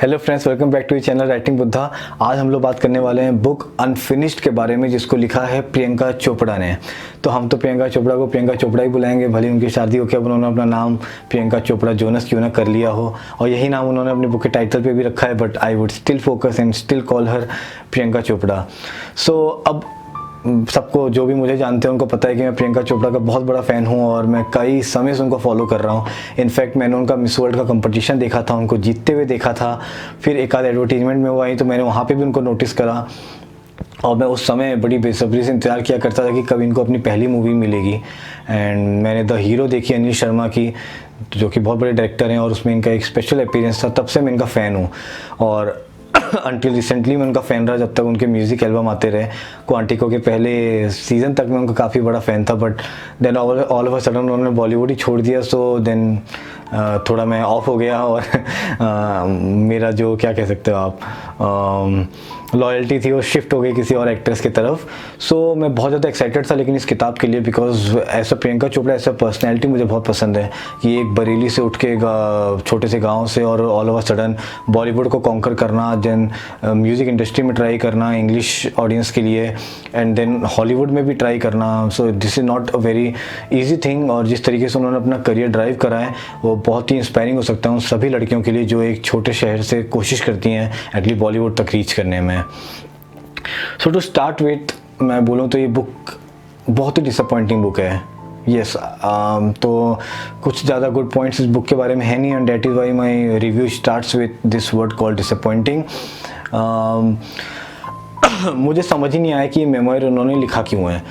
Hello friends, welcome back to channel writing Buddha. आज हम लोग बात करने वाले हैं बुक अनफिनिश्ड के बारे में, जिसको लिखा है प्रियंका चोपड़ा ने। तो हम तो प्रियंका चोपड़ा को प्रियंका चोपड़ा ही बुलाएंगे, भले उनकी शादी हो के अब उन्होंने अपना नाम प्रियंका चोपड़ा जोनस क्यों ना कर लिया हो, और यही नाम उन्होंने अपनी बुक के टाइटल पे भी रखा है, but I would still focus and still call her Priyanka Chopra. So अब सबको जो भी मुझे जानते हैं उनको पता है कि मैं प्रियंका चोपड़ा का बहुत बड़ा फ़ैन हूँ और मैं कई समय से उनको फॉलो कर रहा हूँ। इनफैक्ट मैंने उनका मिस वर्ल्ड का कंपटीशन देखा था, उनको जीतते हुए देखा था, फिर एक आध एडवर्टीजमेंट में वो आई तो मैंने वहाँ पे भी उनको नोटिस करा, और मैं उस समय बड़ी बेसब्री से इंतज़ार किया करता था कि कब इनको अपनी पहली मूवी मिलेगी। एंड मैंने द हीरो देखी अनिल शर्मा की, जो कि बहुत बड़े डायरेक्टर हैं, और उसमें इनका एक स्पेशल अपीयरेंस था, तब से मैं इनका फ़ैन हूँ। और अनटिल रिसेंटली मैं उनका फ़ैन रहा, जब तक उनके म्यूज़िक एल्बम आते रहे। क्वांटिको के पहले सीज़न तक मैं उनका काफ़ी बड़ा फ़ैन था, but then all of a sudden उन्होंने बॉलीवुड ही छोड़ दिया। सो देन थोड़ा मैं ऑफ हो गया, और मेरा जो क्या कह सकते हो आप लॉयल्टी थी वो शिफ्ट हो गई किसी और एक्ट्रेस की तरफ। सो मैं बहुत ज़्यादा एक्साइटेड था लेकिन इस किताब के लिए, बिकॉज ऐसा प्रियंका चोपड़ा ऐसा पर्सनैलिटी मुझे बहुत पसंद है कि एक बरेली से उठ के छोटे से गांव से और ऑल ओवर सडन बॉलीवुड को कॉन्कर करना, देन म्यूज़िक इंडस्ट्री में ट्राई करना इंग्लिश ऑडियंस के लिए, एंड देन हॉलीवुड में भी ट्राई करना। So this is not a very easy thing, और जिस तरीके से उन्होंने अपना करियर ड्राइव करा है वो बहुत ही इंस्पायरिंग हो सकता है उन सभी लड़कियों के लिए जो एक छोटे शहर से कोशिश करती हैं एटलीस्ट बॉलीवुड तक रीच करने में। सो टू स्टार्ट विथ, मैं बोलूँ तो ये बुक बहुत ही डिसअपॉइंटिंग बुक है। यस, तो कुछ ज़्यादा गुड पॉइंट्स इस बुक के बारे में है नहीं, and that is why my review starts with this word called disappointing. मुझे समझ ही नहीं आया कि ये मेमोयर उन्होंने लिखा क्यों है,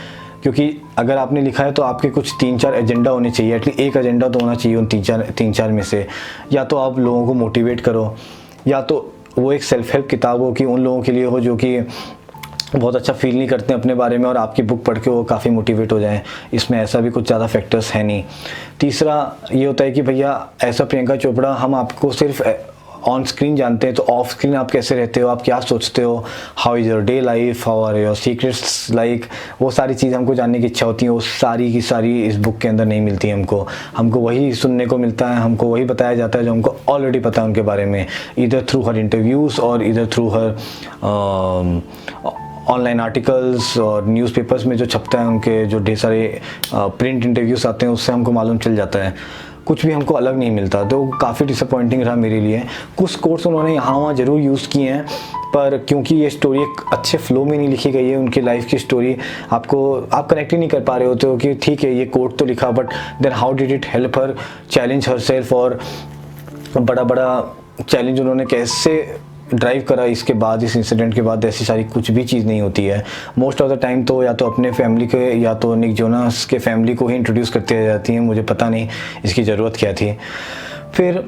क्योंकि अगर आपने लिखा है तो आपके कुछ 3-4 एजेंडा होने चाहिए, एटलीस्ट एक एजेंडा तो होना चाहिए उन तीन चार में से। या तो आप लोगों को मोटिवेट करो, या तो वो एक सेल्फ हेल्प किताब हो कि उन लोगों के लिए हो जो कि बहुत अच्छा फील नहीं करते हैं अपने बारे में, और आपकी बुक पढ़ के वो काफ़ी मोटिवेट हो जाएं। इसमें ऐसा भी कुछ ज़्यादा फैक्टर्स है नहीं। तीसरा ये होता है कि भैया ऐसा प्रियंका चोपड़ा, हम आपको सिर्फ ऑन स्क्रीन जानते हैं, तो ऑफ स्क्रीन आप कैसे रहते हो, आप क्या सोचते हो, how is your day life, how are your secrets, like वो सारी चीज़ हमको जानने की इच्छा होती है, वो सारी की सारी इस बुक के अंदर नहीं मिलती है। हमको वही सुनने को मिलता है, हमको वही बताया जाता है जो हमको ऑलरेडी पता है उनके बारे में, इधर थ्रू हर इंटरव्यूज़ और इधर थ्रू हर ऑनलाइन आर्टिकल्स और न्यूज़पेपर्स में जो छपता है, उनके जो ढेर सारे प्रिंट इंटरव्यूज़ आते हैं, उससे हमको मालूम चल जाता है। कुछ भी हमको अलग नहीं मिलता, तो काफ़ी डिसअपॉइंटिंग रहा मेरे लिए। कुछ कोट्स उन्होंने यहाँ वहाँ ज़रूर यूज़ किए हैं, पर क्योंकि ये स्टोरी एक अच्छे फ्लो में नहीं लिखी गई है, उनकी लाइफ की स्टोरी आप कनेक्ट ही नहीं कर पा रहे होते हो कि ठीक है ये कोट तो लिखा, but then how did it help her challenge herself, और बड़ा चैलेंज उन्होंने कैसे ड्राइव करा इसके बाद, इस इंसिडेंट के बाद। ऐसी सारी कुछ भी चीज़ नहीं होती है। मोस्ट ऑफ द टाइम तो या तो अपने फैमिली के या तो निक जोनास के फैमिली को ही इंट्रोड्यूस करती जाती हैं। मुझे पता नहीं इसकी ज़रूरत क्या थी। फिर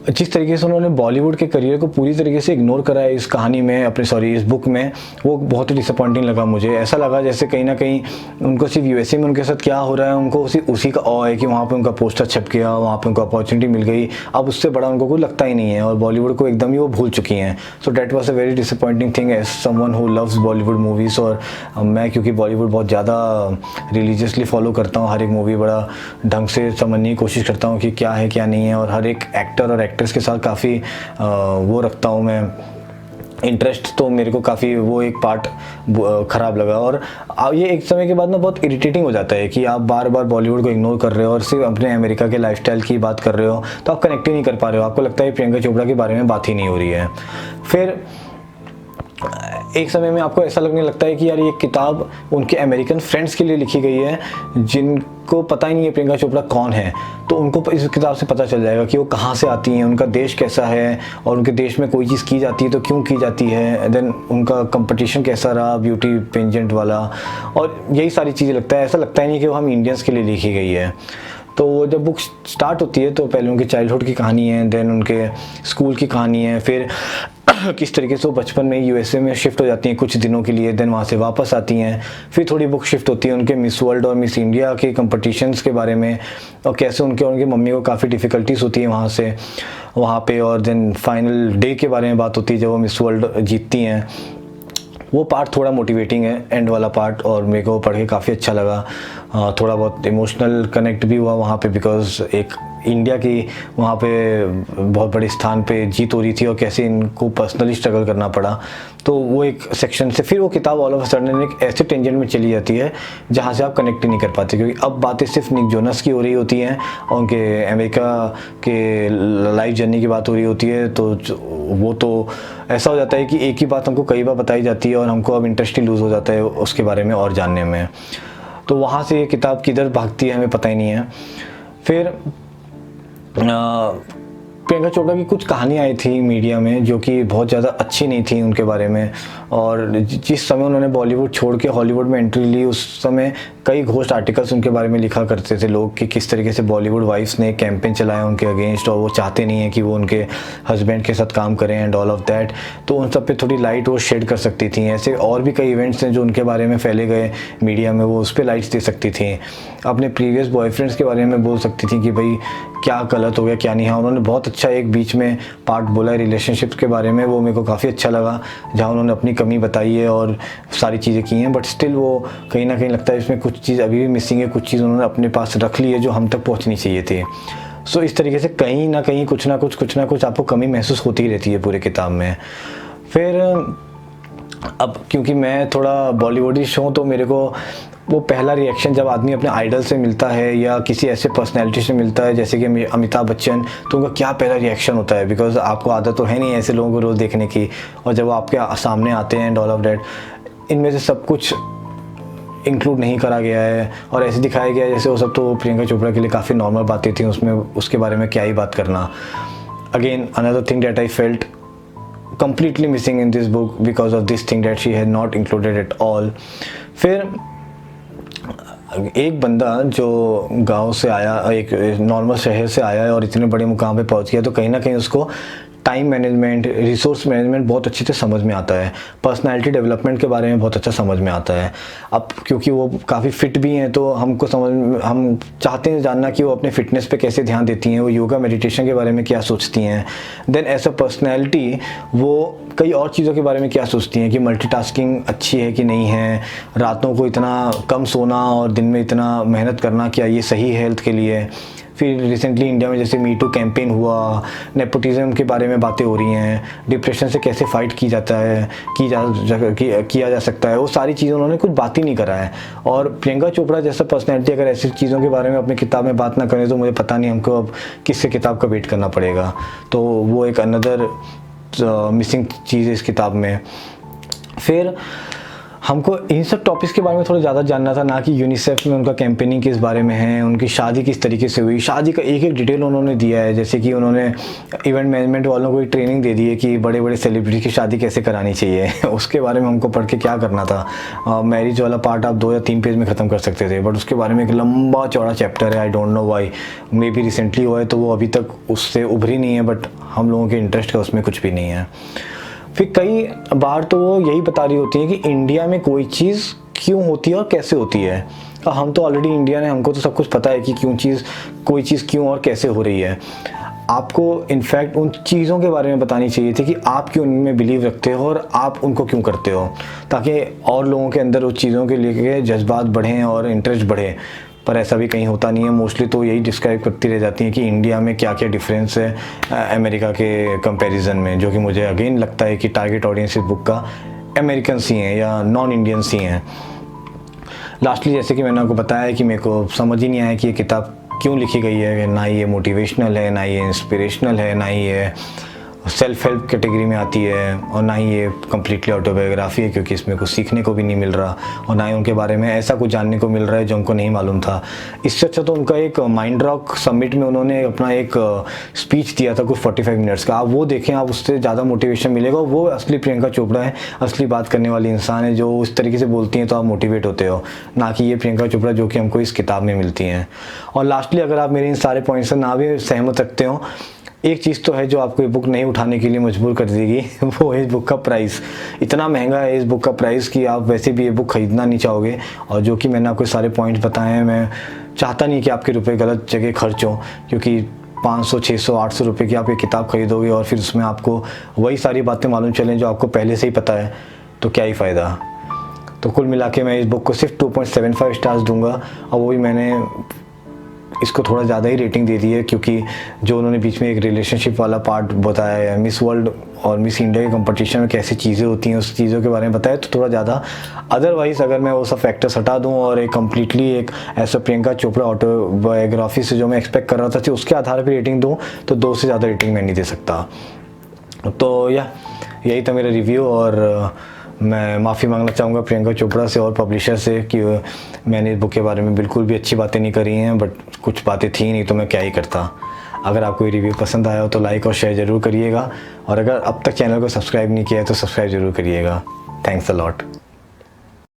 जिस तरीके से उन्होंने बॉलीवुड के करियर को पूरी तरीके से इग्नोर करा है इस कहानी में, इस बुक में, वो बहुत ही डिसअपॉइंटिंग लगा मुझे। ऐसा लगा जैसे कहीं ना कहीं उनको सिर्फ यूएसए में उनके साथ क्या हो रहा है उनको उसी का औ है कि वहाँ पे उनका पोस्टर छप गया, वहाँ पे उनको अपॉर्चुनिटी मिल गई, अब उससे बड़ा उनको कोई लगता ही नहीं है, और बॉलीवुड को एकदम ही वो भूल चुकी हैं। So that was a very disappointing thing as someone who loves Bollywood movies. और मैं क्योंकि बॉलीवुड बहुत ज़्यादा रिलीजियसली फॉलो करता हूँ, हर एक मूवी बड़ा ढंग से समझने की कोशिश करता हूँ कि क्या है क्या नहीं है, और हर एक एक्टर और एक्ट्रेस के साथ काफ़ी वो रखता हूँ मैं इंटरेस्ट, तो मेरे को काफ़ी वो एक पार्ट ख़राब लगा। और ये एक समय के बाद ना बहुत इरिटेटिंग हो जाता है कि आप बार बार बॉलीवुड को इग्नोर कर रहे हो और सिर्फ अपने अमेरिका के लाइफस्टाइल की बात कर रहे हो, तो आप कनेक्ट ही नहीं कर पा रहे हो, आपको लगता है प्रियंका चोपड़ा के बारे में बात ही नहीं हो रही है। फिर एक समय में आपको ऐसा लगने लगता है कि यार ये किताब उनके अमेरिकन फ्रेंड्स के लिए लिखी गई है जिनको पता ही नहीं है प्रियंका चोपड़ा कौन है, तो उनको इस किताब से पता चल जाएगा कि वो कहाँ से आती हैं, उनका देश कैसा है, और उनके देश में कोई चीज़ की जाती है तो क्यों की जाती है, देन उनका कंपटीशन कैसा रहा ब्यूटी पेजेंट वाला, और यही सारी चीज़ें लगता है। ऐसा लगता ही नहीं कि वो हम इंडियंस के लिए लिखी गई है। तो जब बुक स्टार्ट होती है तो पहले उनकी चाइल्डहुड की कहानी है, देन उनके स्कूल की कहानी है, फिर किस तरीके से वो बचपन में यूएसए में शिफ्ट हो जाती हैं कुछ दिनों के लिए, देन वहाँ से वापस आती हैं। फिर थोड़ी बुक शिफ्ट होती है उनके मिस वर्ल्ड और मिस इंडिया के कंपटीशंस के बारे में, और कैसे उनके मम्मी को काफ़ी डिफ़िकल्टीज होती है वहाँ पे, और देन फाइनल डे के बारे में बात होती है जब वो मिस वर्ल्ड जीतती हैं। वो पार्ट थोड़ा मोटिवेटिंग है, एंड वाला पार्ट, और मेरे को पढ़ के काफ़ी अच्छा लगा। थोड़ा बहुत इमोशनल कनेक्ट भी हुआ वहाँ पे, बिकॉज एक इंडिया की वहाँ पे बहुत बड़े स्थान पे जीत हो रही थी और कैसे इनको पर्सनली स्ट्रगल करना पड़ा। तो वो एक सेक्शन से फिर वो किताब ऑल ऑफ अ सडन एक ऐसे टेंजेंट में चली जाती है जहाँ से आप कनेक्ट ही नहीं कर पाते, क्योंकि अब बातें सिर्फ निक जोनस की हो रही होती हैं और उनके अमेरिका के लाइफ जर्नी की बात हो रही होती है। तो वो तो ऐसा हो जाता है कि एक ही बात हमको कई बार बताई जाती है और हमको अब इंटरेस्ट ही लूज़ हो जाता है उसके बारे में और जानने में। तो वहाँ से ये किताब किधर भागती है हमें पता ही नहीं है। फिर प्रियंका चोपड़ा की कुछ कहानियाँ आई थी मीडिया में जो कि बहुत ज़्यादा अच्छी नहीं थी उनके बारे में, और जिस समय उन्होंने बॉलीवुड छोड़ के हॉलीवुड में एंट्री ली उस समय कई घोस्ट आर्टिकल्स उनके बारे में लिखा करते थे लोग कि किस तरीके से बॉलीवुड वाइफ्स ने कैंपेन चलाया उनके अगेंस्ट और वो चाहते नहीं है कि वो उनके हस्बैंड के साथ काम करें एंड ऑल ऑफ दैट। तो उन सब पे थोड़ी लाइट वो शेड कर सकती थी। ऐसे और भी कई इवेंट्स हैं जो उनके बारे में फैले गए मीडिया में, वो उस पर लाइट्स दे सकती थी। अपने प्रीवियस बॉयफ्रेंड्स के बारे में बोल सकती थी कि भाई क्या गलत हो गया क्या नहीं। हाँ, उन्होंने बहुत अच्छा एक बीच में पार्ट बोला है रिलेशनशिप्स के बारे में, वो मेरे को काफ़ी अच्छा लगा, जहाँ उन्होंने अपनी कमी बताई है और सारी चीज़ें की हैं। बट स्टिल वो कहीं ना कहीं लगता है इसमें कुछ चीज़ अभी भी मिसिंग है, कुछ चीज़ उन्होंने अपने पास रख ली है जो हम तक पहुँचनी चाहिए थी। सो इस तरीके से कहीं ना कहीं कुछ ना कुछ आपको कमी महसूस होती ही रहती है पूरे किताब में। फिर अब क्योंकि मैं थोड़ा बॉलीवुडिश हूँ तो मेरे को वो पहला रिएक्शन जब आदमी अपने आइडल से मिलता है या किसी ऐसे पर्सनैलिटी से मिलता है जैसे कि अमिताभ बच्चन, तो उनका क्या पहला रिएक्शन होता है, बिकॉज आपको आदत तो है नहीं ऐसे लोगों को रोज़ देखने की, और जब वो आपके सामने आते हैं एंड ऑल ऑफ डैट, इनमें से सब कुछ इंक्लूड नहीं करा गया है और ऐसे दिखाया गया है जैसे वो सब तो प्रियंका चोपड़ा के लिए काफ़ी नॉर्मल बातें थी, उसमें उसके बारे में क्या ही बात करना। Again another thing that I felt completely missing in this book because of this thing that she had not included at all। फिर एक बंदा जो गांव से आया, एक नॉर्मल शहर से आया है और इतने बड़े मुकाम पे पहुंच गया, तो कहीं ना कहीं उसको टाइम मैनेजमेंट, रिसोर्स मैनेजमेंट बहुत अच्छे से समझ में आता है, पर्सनालिटी डेवलपमेंट के बारे में बहुत अच्छा समझ में आता है। अब क्योंकि वो काफ़ी फिट भी हैं तो हम चाहते हैं जानना कि वो अपने फिटनेस पे कैसे ध्यान देती हैं, वो योगा मेडिटेशन के बारे में क्या सोचती हैं। देन एज अ पर्सनैलिटी वो कई और चीज़ों के बारे में क्या सोचती हैं कि मल्टीटास्किंग अच्छी है कि नहीं है, रातों को इतना कम सोना और दिन में इतना मेहनत करना क्या ये सही है हेल्थ के लिए। फिर रिसेंटली इंडिया में जैसे मी टू कैंपेन हुआ, नेपोटिज्म के बारे में बातें हो रही हैं, डिप्रेशन से कैसे फाइट की जाता है, किया जा सकता है, वो सारी चीज़ें उन्होंने कुछ बात ही नहीं करा है। और प्रियंका चोपड़ा जैसा पर्सनैलिटी अगर ऐसी चीज़ों के बारे में अपनी किताब में बात ना करें तो मुझे पता नहीं हमको अब किससे किताब का वेट करना पड़ेगा। तो वो एक अनदर मिसिंग चीज़ है इस किताब में। फिर हमको इन सब टॉपिक्स के बारे में थोड़ा ज़्यादा जानना था, ना कि यूनिसेफ में उनका कैंपेनिंग किस बारे में है, उनकी शादी किस तरीके से हुई, शादी का एक एक डिटेल उन्होंने दिया है। जैसे कि उन्होंने इवेंट मैनेजमेंट वालों को एक ट्रेनिंग दे दी है कि बड़े बड़े सेलिब्रिटी की शादी कैसे करानी चाहिए उसके बारे में हमको पढ़ के क्या करना था। मैरिज वाला पार्ट आप 2 या 3 पेज में ख़त्म कर सकते थे, बट उसके बारे में एक लंबा चौड़ा चैप्टर है। I don't know why, may be recently हुआ है तो वो अभी तक उससे उभरी नहीं है, बट हम लोगों के इंटरेस्ट का उसमें कुछ भी नहीं है। फिर कई बार तो वो यही बता रही होती है कि इंडिया में कोई चीज़ क्यों होती है और कैसे होती है। हम तो ऑलरेडी इंडियन है, हमको तो सब कुछ पता है कि कोई चीज़ क्यों और कैसे हो रही है। आपको इनफैक्ट उन चीज़ों के बारे में बतानी चाहिए थी कि आप क्यों उनमें बिलीव रखते हो और आप उनको क्यों करते हो, ताकि और लोगों के अंदर उस चीज़ों के लिए जज्बात बढ़ें और इंटरेस्ट बढ़े। पर ऐसा भी कहीं होता नहीं है। मोस्टली तो यही डिस्क्राइब करती रह जाती हैं कि इंडिया में क्या क्या डिफरेंस है अमेरिका के कंपैरिजन में, जो कि मुझे अगेन लगता है कि टारगेट ऑडियंस इस बुक का अमेरिकन्स ही हैं या नॉन इंडियंस ही हैं। लास्टली जैसे कि मैंने आपको बताया कि मेरे को समझ ही नहीं आया कि ये किताब क्यों लिखी गई है। ना ये मोटिवेशनल है, ना ये इंस्पिरेशनल है, ना ही ये सेल्फ हेल्प कैटेगरी में आती है, और ना ही ये कम्प्लीटली ऑटोबायोग्राफी है क्योंकि इसमें कुछ सीखने को भी नहीं मिल रहा और ना ही उनके बारे में ऐसा कुछ जानने को मिल रहा है जो उनको नहीं मालूम था। इससे अच्छा तो उनका एक माइंड रॉक समिट में उन्होंने अपना एक स्पीच दिया था कुछ 45 मिनट्स का, आप वो देखें, आप उससे ज़्यादा मोटिवेशन मिलेगा। वो असली प्रियंका चोपड़ा है, असली बात करने वाली इंसान है जो उस तरीके से बोलती हैं तो आप मोटिवेट होते हो, ना कि ये प्रियंका चोपड़ा जो कि हमको इस किताब में मिलती हैं। और लास्टली अगर आप मेरे इन सारे पॉइंट्स से ना भी सहमत रखते हो, एक चीज़ तो है जो आपको ये बुक नहीं उठाने के लिए मजबूर कर देगी, वो है इस बुक का प्राइस। इतना महंगा है इस बुक का प्राइस कि आप वैसे भी ये बुक ख़रीदना नहीं चाहोगे। और जो कि मैंने आपको सारे पॉइंट्स बताए हैं, मैं चाहता नहीं कि आपके रुपए गलत जगह खर्च हो, क्योंकि 500, 600, 800 रुपये की आप ये किताब खरीदोगे और फिर उसमें आपको वही सारी बातें मालूम चलें जो आपको पहले से ही पता है, तो क्या ही फ़ायदा। तो कुल मिला के मैं इस बुक को सिर्फ 2.75 स्टार्स दूंगा, और वो भी मैंने इसको थोड़ा ज़्यादा ही रेटिंग दे दी है, क्योंकि जो उन्होंने बीच में एक रिलेशनशिप वाला पार्ट बताया है, मिस वर्ल्ड और मिस इंडिया के कंपटीशन में कैसी चीज़ें होती हैं, उस चीज़ों के बारे में बताया, तो थोड़ा ज़्यादा। अदरवाइज़ अगर मैं वो सब फैक्टर्स हटा दूँ और एक कम्प्लीटली एक ऐसा प्रियंका चोपड़ा ऑटोबायोग्राफी से जो मैं एक्सपेक्ट कर रहा था उसके आधार पर रेटिंग दूँ, तो 2 से ज़्यादा रेटिंग मैं नहीं दे सकता। तो यही था मेरा रिव्यू, और मैं माफ़ी मांगना चाहूँगा प्रियंका चोपड़ा से और पब्लिशर से कि मैंने इस बुक के बारे में बिल्कुल भी अच्छी बातें नहीं करी हैं, बट कुछ बातें थी नहीं तो मैं क्या ही करता। अगर आपको ये रिव्यू पसंद आया हो तो लाइक और शेयर ज़रूर करिएगा, और अगर अब तक चैनल को सब्सक्राइब नहीं किया है तो सब्सक्राइब ज़रूर करिएगा। Thanks a lot.